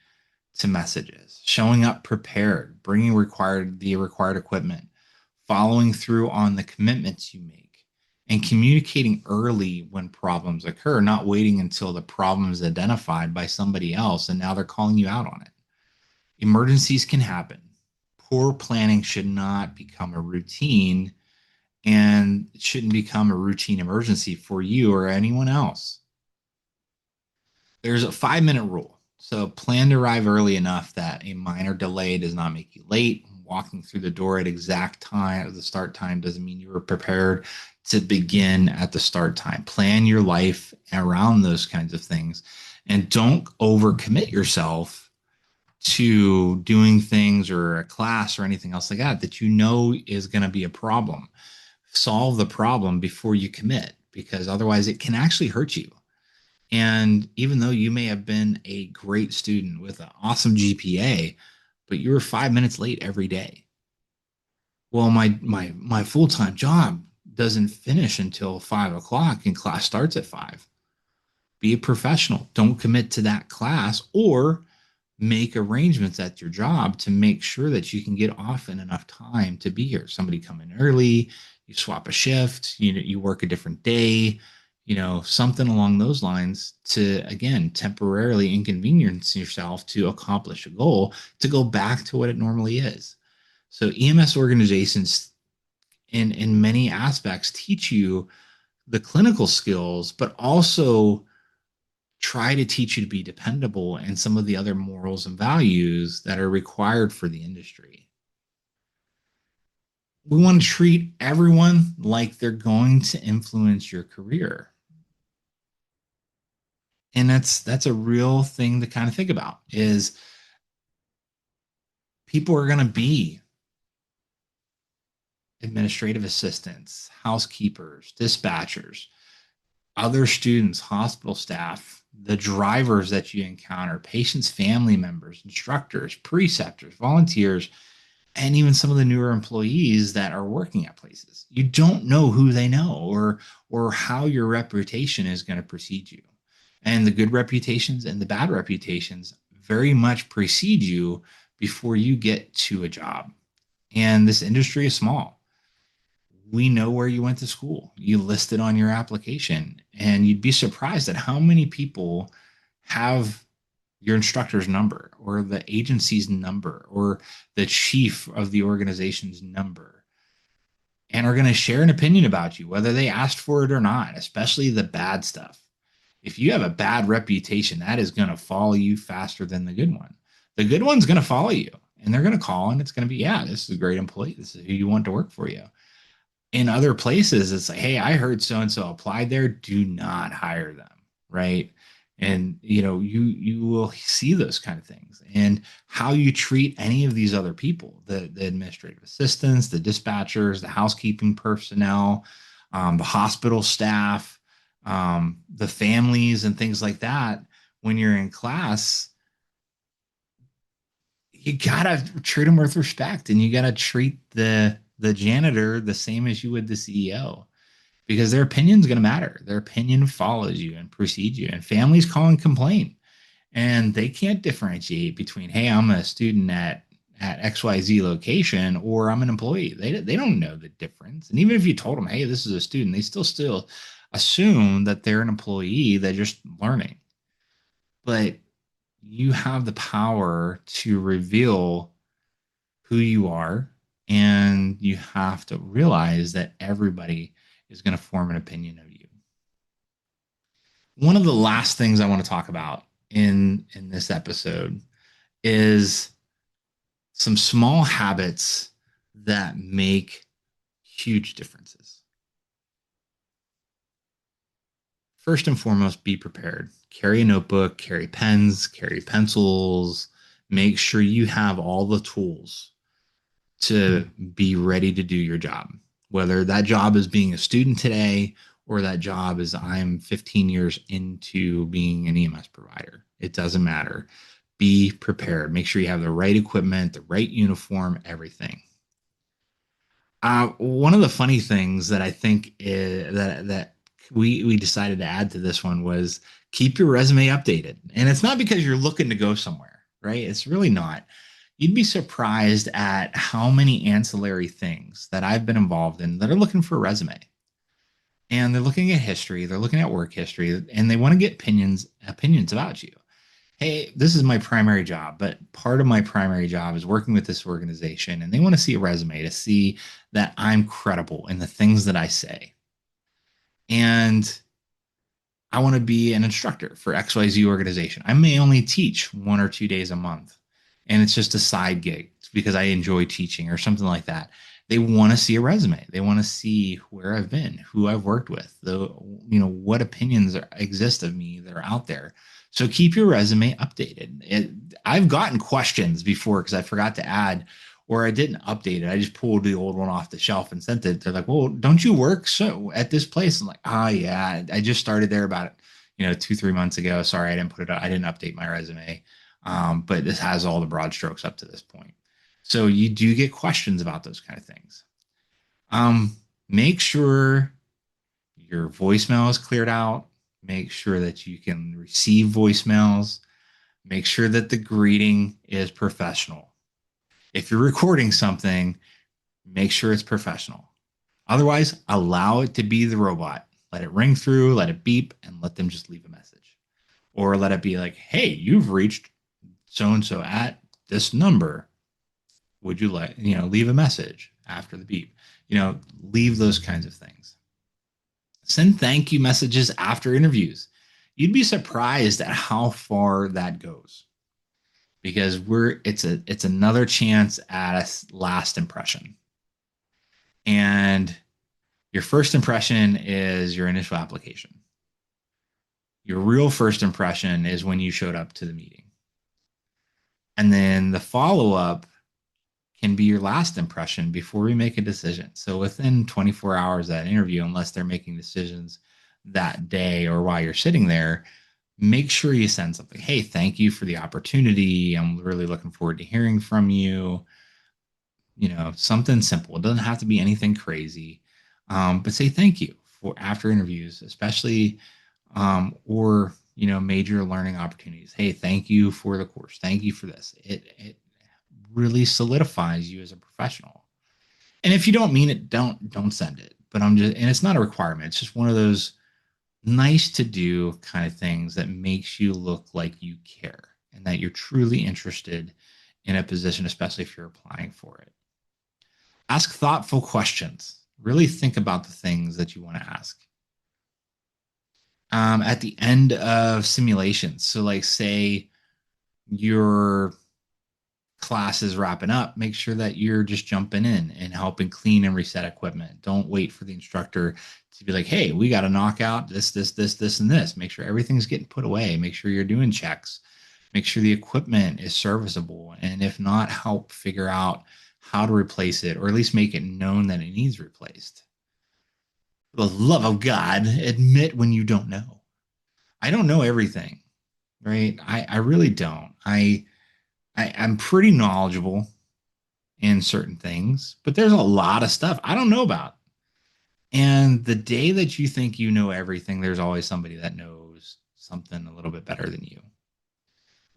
to messages, showing up prepared, bringing the required equipment, following through on the commitments you make, and communicating early when problems occur, not waiting until the problem is identified by somebody else and now they're calling you out on it. Emergencies can happen. Poor planning should not become a routine, and it shouldn't become a routine emergency for you or anyone else. There's a 5 minute rule. So plan to arrive early enough that a minor delay does not make you late. Walking through the door at exact time, the start time, doesn't mean you were prepared to begin at the start time. Plan your life around those kinds of things and don't overcommit yourself to doing things or a class or anything else like that you know is going to be a problem. Solve the problem before you commit, because otherwise it can actually hurt you. And even though you may have been a great student with an awesome GPA, but you were 5 minutes late every day. Well, my full-time job doesn't finish until 5 o'clock and class starts at 5. Be a professional. Don't commit to that class, or make arrangements at your job to make sure that you can get off in enough time to be here. Somebody come in early, you swap a shift, you work a different day, something along those lines to, again, temporarily inconvenience yourself to accomplish a goal to go back to what it normally is. So EMS organizations in many aspects teach you the clinical skills, but also try to teach you to be dependable and some of the other morals and values that are required for the industry. We want to treat everyone like they're going to influence your career. And that's a real thing to kind of think about, is people are going to be administrative assistants, housekeepers, dispatchers, other students, hospital staff, the drivers that you encounter, patients, family members, instructors, preceptors, volunteers. And even some of the newer employees that are working at places. You don't know who they know or how your reputation is going to precede you. And the good reputations and the bad reputations very much precede you before you get to a job. And this industry is small. We know where you went to school. You listed on your application, and you'd be surprised at how many people have your instructor's number or the agency's number or the chief of the organization's number and are going to share an opinion about you, whether they asked for it or not, especially the bad stuff. If you have a bad reputation, that is going to follow you faster than the good one. The good one's going to follow you and they're going to call and it's going to be, yeah, this is a great employee. This is who you want to work for you. In other places, it's like, hey, I heard so and so applied there. Do not hire them, right? And you will see those kind of things, and how you treat any of these other people, the administrative assistants, the dispatchers, the housekeeping personnel, the hospital staff, the families, and things like that. When you're in class, you gotta treat them with respect, and you gotta treat the janitor the same as you would the CEO, because their opinion is going to matter. Their opinion follows you and precedes you. And families call and complain, and they can't differentiate between, hey, I'm a student at XYZ location or I'm an employee. They don't know the difference. And even if you told them, hey, this is a student, they still assume that they're an employee. They're just learning. But you have the power to reveal who you are, and you have to realize that everybody is going to form an opinion of you. One of the last things I want to talk about in this episode is some small habits that make huge differences. First and foremost, be prepared. Carry a notebook, carry pens, carry pencils. Make sure you have all the tools to be ready to do your job. Whether that job is being a student today or that job is I'm 15 years into being an EMS provider, it doesn't matter. Be prepared. Make sure you have the right equipment, the right uniform, everything. One of the funny things that I think that we decided to add to this one was keep your resume updated, and it's not because you're looking to go somewhere, right? It's really not. You'd be surprised at how many ancillary things that I've been involved in that are looking for a resume, and they're looking at history, they're looking at work history, and they want to get opinions about you. Hey, this is my primary job, but part of my primary job is working with this organization, and they want to see a resume to see that I'm credible in the things that I say. And I want to be an instructor for XYZ organization. I may only teach 1 or 2 days a month, and it's just a side gig because I enjoy teaching or something like that. They want to see a resume. They want to see where I've been, who I've worked with, what opinions exist of me that are out there. So keep your resume updated. I've gotten questions before because I forgot to add or I didn't update it. I just pulled the old one off the shelf and sent it. They're like, "Well, don't you work so at this place?" I'm like, "Ah, yeah, I just started there about 2-3 months ago. Sorry, I didn't put it up. I didn't update my resume, but this has all the broad strokes up to this point." So you do get questions about those kind of things. Make sure your voicemail is cleared out. Make sure that you can receive voicemails. Make sure that the greeting is professional. If you're recording something, make sure it's professional. Otherwise, allow it to be the robot. Let it ring through, let it beep, and let them just leave a message. Or let it be like, hey, you've reached so and so at this number. Would you leave a message after the beep? Leave those kinds of things. Send thank you messages after interviews. You'd be surprised at how far that goes because it's another chance at a last impression. And your first impression is your initial application. Your real first impression is when you showed up to the meeting. And then the follow up can be your last impression before we make a decision. So within 24 hours of that interview, unless they're making decisions that day or while you're sitting there, make sure you send something. Hey, thank you for the opportunity. I'm really looking forward to hearing from you. something simple. It doesn't have to be anything crazy, but say thank you for after interviews, especially or major learning opportunities. Hey, thank you for the course. Thank you for this. It really solidifies you as a professional. And if you don't mean it, don't send it. But and it's not a requirement. It's just one of those nice to do kind of things that makes you look like you care and that you're truly interested in a position, especially if you're applying for it. Ask thoughtful questions. Really think about the things that you want to ask. At the end of simulations, so like say your class is wrapping up, make sure that you're just jumping in and helping clean and reset equipment. Don't wait for the instructor to be like, hey, we got to knock out this, and this. Make sure everything's getting put away. Make sure you're doing checks. Make sure the equipment is serviceable. And if not, help figure out how to replace it, or at least make it known that it needs replaced. For the love of God, admit when you don't know. I don't know everything, right? I really don't. I'm pretty knowledgeable in certain things, but there's a lot of stuff I don't know about. And the day that you think you know everything, there's always somebody that knows something a little bit better than you.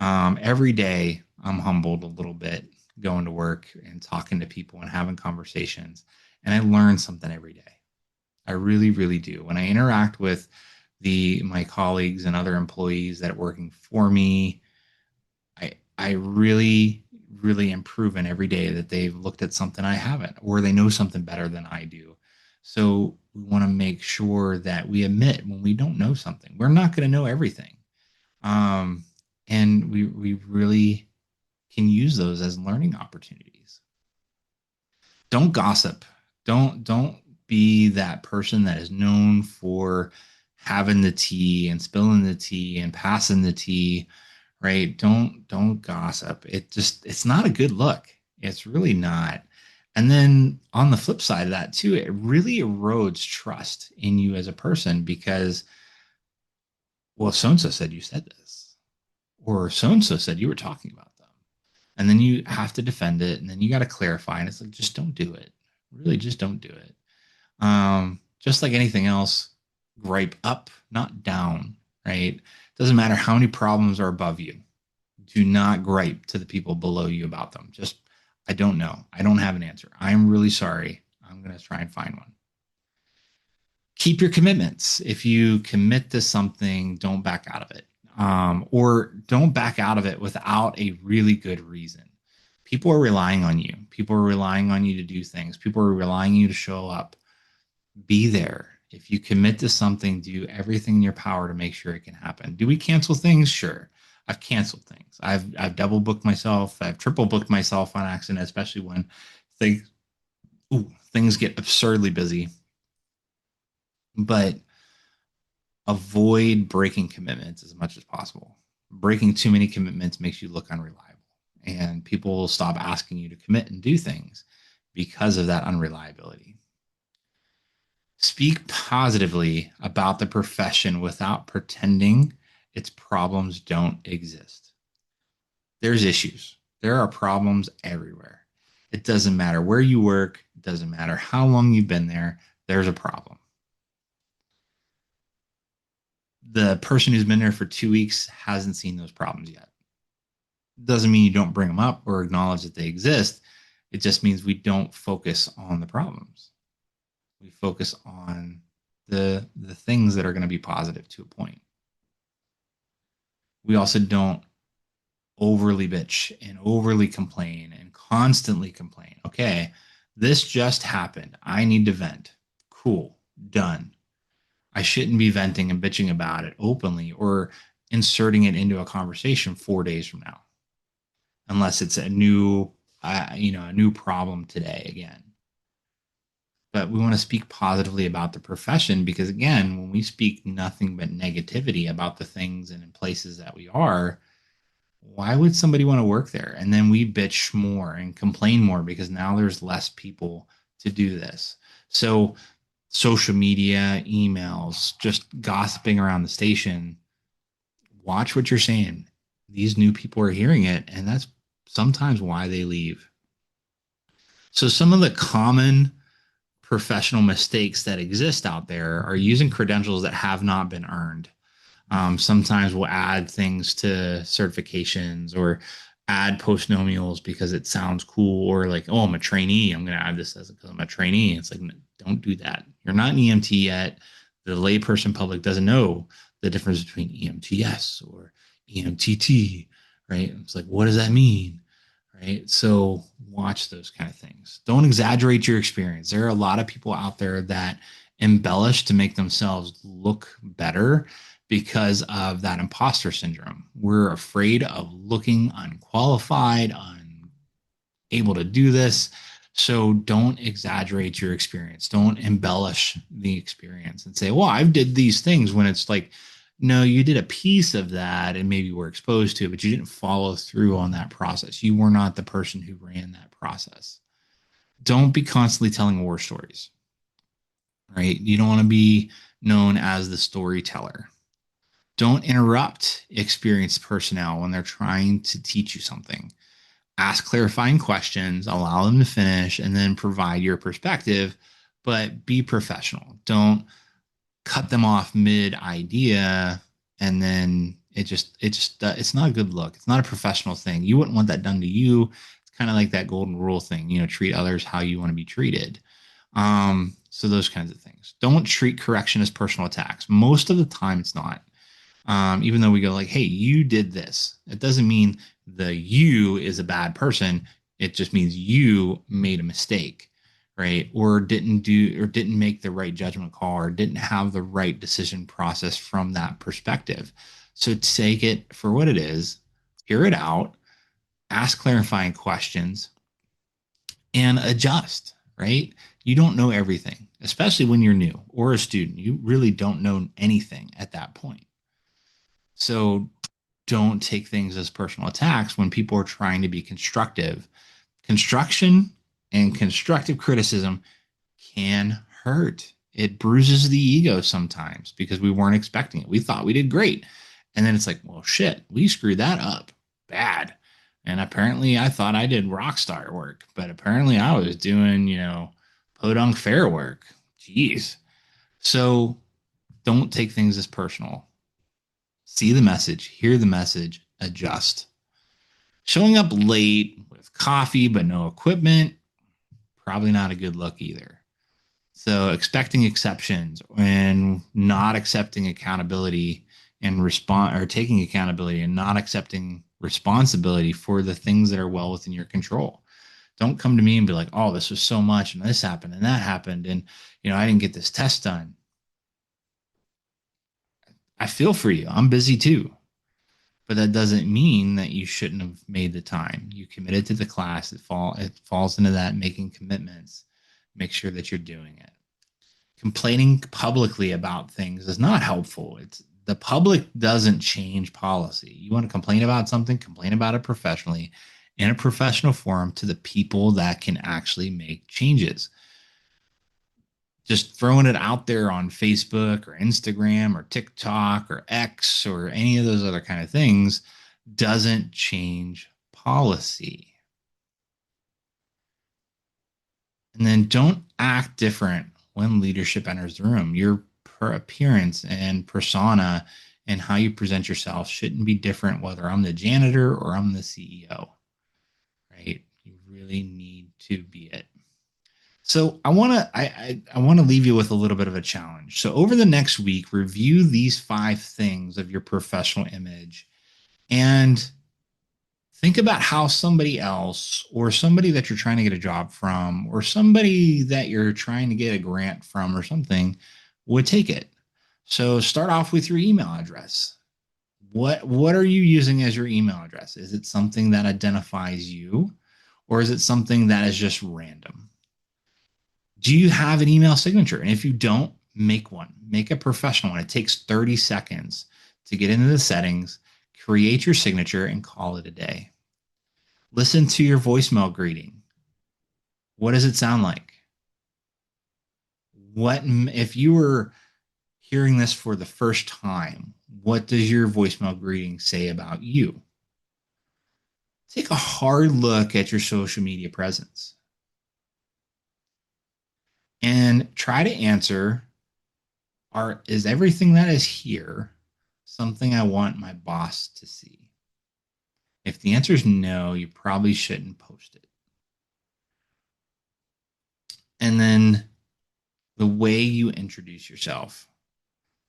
Every day, I'm humbled a little bit going to work and talking to people and having conversations, and I learn something every day. I really, really do. When I interact with my colleagues and other employees that are working for me, I really, really am proven every day that they've looked at something I haven't, or they know something better than I do. So we want to make sure that we admit when we don't know something. We're not going to know everything. Um, and we really can use those as learning opportunities. Don't gossip. Don't be that person that is known for having the tea and spilling the tea and passing the tea, right? Don't gossip. It's not a good look. It's really not. And then on the flip side of that too, it really erodes trust in you as a person because, well, so and so said you said this, or so and so said you were talking about them, and then you have to defend it, and then you got to clarify, and it's like just don't do it. Really, just don't do it. Just like anything else, gripe up, not down, right? Doesn't matter how many problems are above you. Do not gripe to the people below you about them. Just, I don't know. I don't have an answer. I'm really sorry. I'm going to try and find one. Keep your commitments. If you commit to something, don't back out of it. Or don't back out of it without a really good reason. People are relying on you. People are relying on you to do things. People are relying on you to show up. Be there. If you commit to something, do everything in your power to make sure it can happen. Do we cancel things? Sure. I've canceled things. I've double booked myself. I've triple booked myself on accident, especially when things things get absurdly busy. But avoid breaking commitments as much as possible. Breaking too many commitments makes you look unreliable, and people will stop asking you to commit and do things because of that unreliability. Speak positively about the profession without pretending its problems don't exist. There's issues. There are problems everywhere. It doesn't matter where you work, it doesn't matter how long you've been there, there's a problem. The person who's been there for 2 weeks hasn't seen those problems yet. Doesn't mean you don't bring them up or acknowledge that they exist. It just means we don't focus on the problems. We focus on the things that are going to be positive to a point. We also don't overly bitch and overly complain and constantly complain. Okay, this just happened. I need to vent. Cool, done. I shouldn't be venting and bitching about it openly or inserting it into a conversation 4 days from now, unless it's a new, a new problem today again. But we want to speak positively about the profession because, again, when we speak nothing but negativity about the things and in places that we are, why would somebody want to work there? And then we bitch more and complain more because now there's less people to do this. So social media, emails, just gossiping around the station, watch what you're saying. These new people are hearing it, and that's sometimes why they leave. So some of the common professional mistakes that exist out there are using credentials that have not been earned. Sometimes we'll add things to certifications or add postnomials because it sounds cool, or like, oh, I'm a trainee. I'm going to add this as because I'm a trainee. It's like, don't do that. You're not an EMT yet. The layperson public doesn't know the difference between EMTS or EMTT, right? It's like, what does that mean? Right. So watch those kind of things. Don't exaggerate your experience. There are a lot of people out there that embellish to make themselves look better because of that imposter syndrome. We're afraid of looking unqualified, unable to do this. So don't exaggerate your experience. Don't embellish the experience and say, well, I've did these things, when it's like, no, you did a piece of that and maybe were exposed to it, but you didn't follow through on that process. You were not the person who ran that process. Don't be constantly telling war stories, right? You don't want to be known as the storyteller. Don't interrupt experienced personnel when they're trying to teach you something. Ask clarifying questions, allow them to finish, and then provide your perspective, but be professional. Don't cut them off mid idea, and then it's not a good look. It's not a professional thing. You wouldn't want that done to you. It's kind of like that golden rule thing, treat others how you want to be treated. So those kinds of things. Don't treat correction as personal attacks. Most of the time it's not. Even though we go like, hey, you did this, it doesn't mean the you is a bad person. It just means you made a mistake, right? Or didn't make the right judgment call, or didn't have the right decision process from that perspective. So take it for what it is, hear it out, ask clarifying questions, and adjust, right? You don't know everything, especially when you're new or a student. You really don't know anything at that point. So don't take things as personal attacks when people are trying to be constructive. Construction and constructive criticism can hurt. It bruises the ego sometimes because we weren't expecting it. We thought we did great. And then it's like, well, shit, we screwed that up bad. And apparently I thought I did rock star work, but apparently I was doing, podunk fair work. Jeez. So don't take things as personal. See the message, hear the message, adjust. Showing up late with coffee but no equipment, probably not a good look either. So expecting exceptions and not accepting accountability and respond, or taking accountability and not accepting responsibility for the things that are well within your control. Don't come to me and be like, oh, this was so much and this happened and that happened. And, I didn't get this test done. I feel for you. I'm busy too. But that doesn't mean that you shouldn't have made the time. You committed to the class. It falls into that making commitments. Make sure that you're doing it. Complaining publicly about things is not helpful. It's the public doesn't change policy. You want to complain about something, complain about it professionally in a professional forum to the people that can actually make changes. Just throwing it out there on Facebook or Instagram or TikTok or X or any of those other kind of things doesn't change policy. And then don't act different when leadership enters the room. Your appearance and persona and how you present yourself shouldn't be different whether I'm the janitor or I'm the CEO, right? You really need to be it. So I want to leave you with a little bit of a challenge. So over the next week, review these 5 things of your professional image and think about how somebody else, or somebody that you're trying to get a job from, or somebody that you're trying to get a grant from or something would take it. So start off with your email address. What are you using as your email address? Is it something that identifies you, or is it something that is just random? Do you have an email signature? And if you don't, make one. Make a professional one. It takes 30 seconds to get into the settings, create your signature, and call it a day. Listen to your voicemail greeting. What does it sound like? What if you were hearing this for the first time? What does your voicemail greeting say about you? Take a hard look at your social media presence. and try to answer, is everything that is here something I want my boss to see? If the answer is no, you probably shouldn't post it. And then the way you introduce yourself.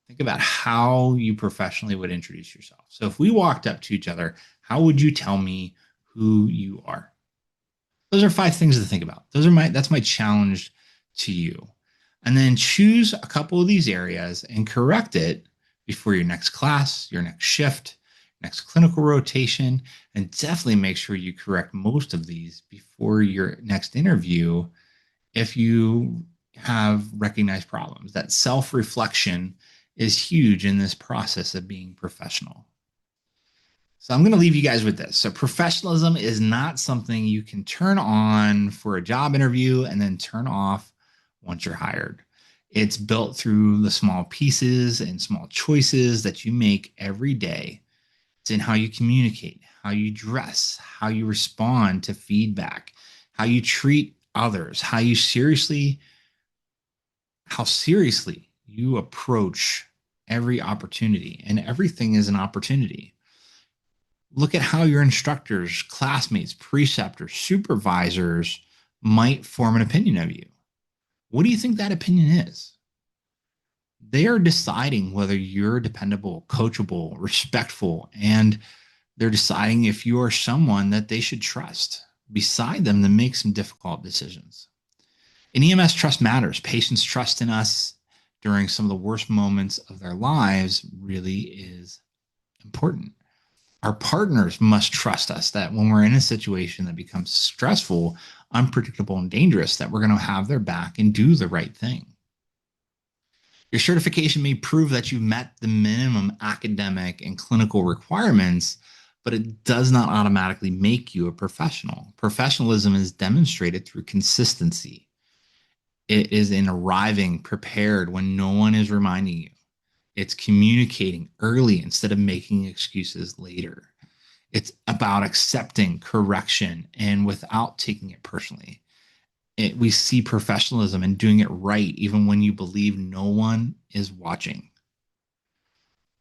Think about how you professionally would introduce yourself. So if we walked up to each other, how would you tell me who you are? Those are 5 things to think about. That's my challenge to you. And then choose a couple of these areas and correct it before your next class, your next shift, next clinical rotation, and definitely make sure you correct most of these before your next interview if you have recognized problems. That self-reflection is huge in this process of being professional. So I'm going to leave you guys with this. So professionalism is not something you can turn on for a job interview and then turn off once you're hired. It's built through the small pieces and small choices that you make every day. It's in how you communicate, how you dress, how you respond to feedback, how you treat others, how seriously you approach every opportunity. And everything is an opportunity. Look at how your instructors, classmates, preceptors, supervisors might form an opinion of you. What do you think that opinion is? They are deciding whether you're dependable, coachable, respectful, and they're deciding if you are someone that they should trust beside them to make some difficult decisions. In EMS, trust matters. Patients' trust in us during some of the worst moments of their lives really is important. Our partners must trust us that when we're in a situation that becomes stressful, unpredictable, and dangerous, that we're going to have their back and do the right thing. Your certification may prove that you've met the minimum academic and clinical requirements, but it does not automatically make you a professional. Professionalism is demonstrated through consistency. It is in arriving prepared when no one is reminding you. It's communicating early instead of making excuses later. It's about accepting correction and without taking it personally. We see professionalism in doing it right, even when you believe no one is watching.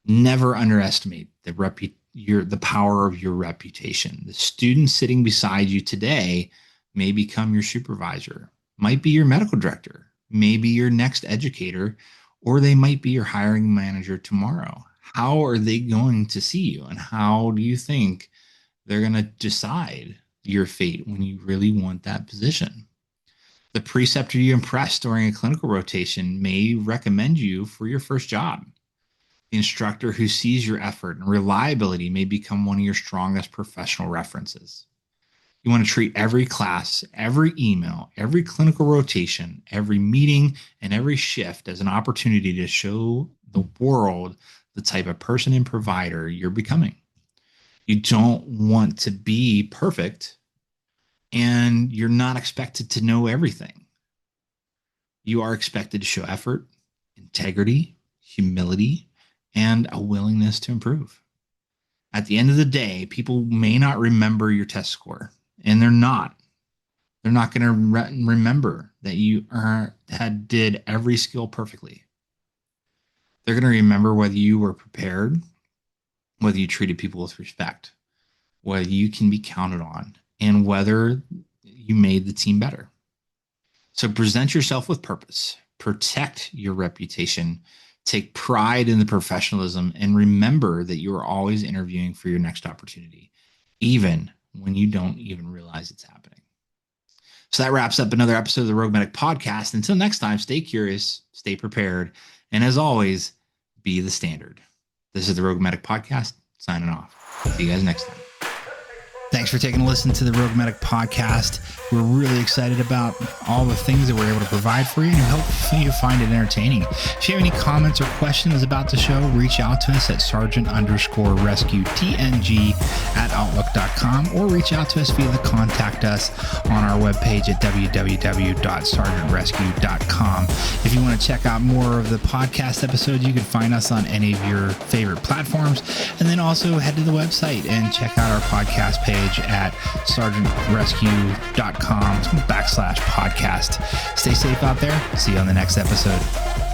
Never underestimate the power of your reputation. The student sitting beside you today may become your supervisor, might be your medical director, maybe your next educator, or they might be your hiring manager tomorrow. How are they going to see you? And how do you think they're going to decide your fate when you really want that position? The preceptor you impressed during a clinical rotation may recommend you for your first job. The instructor who sees your effort and reliability may become one of your strongest professional references. You want to treat every class, every email, every clinical rotation, every meeting, and every shift as an opportunity to show the world the type of person and provider you're becoming. You don't want to be perfect, and you're not expected to know everything. You are expected to show effort, integrity, humility, and a willingness to improve. At the end of the day, people may not remember your test score, and they're not. They're not going to remember that you did every skill perfectly. They're going to remember whether you were prepared, whether you treated people with respect, whether you can be counted on, and whether you made the team better. So present yourself with purpose, protect your reputation, take pride in the professionalism, and remember that you are always interviewing for your next opportunity, even when you don't even realize it's happening. So that wraps up another episode of the Rogue Medic Podcast. Until next time, stay curious, stay prepared, and as always, be the standard. This is the Rogue Medic Podcast, signing off. See you guys next time. Thanks for taking a listen to the Rogue Medic Podcast. We're really excited about all the things that we're able to provide for you, and we hope you find it entertaining. If you have any comments or questions about the show, reach out to us at sergeant_rescuetng@outlook.com, or reach out to us via the contact us on our webpage at www.sergeantrescue.com. If you want to check out more of the podcast episodes, you can find us on any of your favorite platforms, and then also head to the website and check out our podcast page page at sergeantrescue.com/podcast. Stay safe out there. See you on the next episode.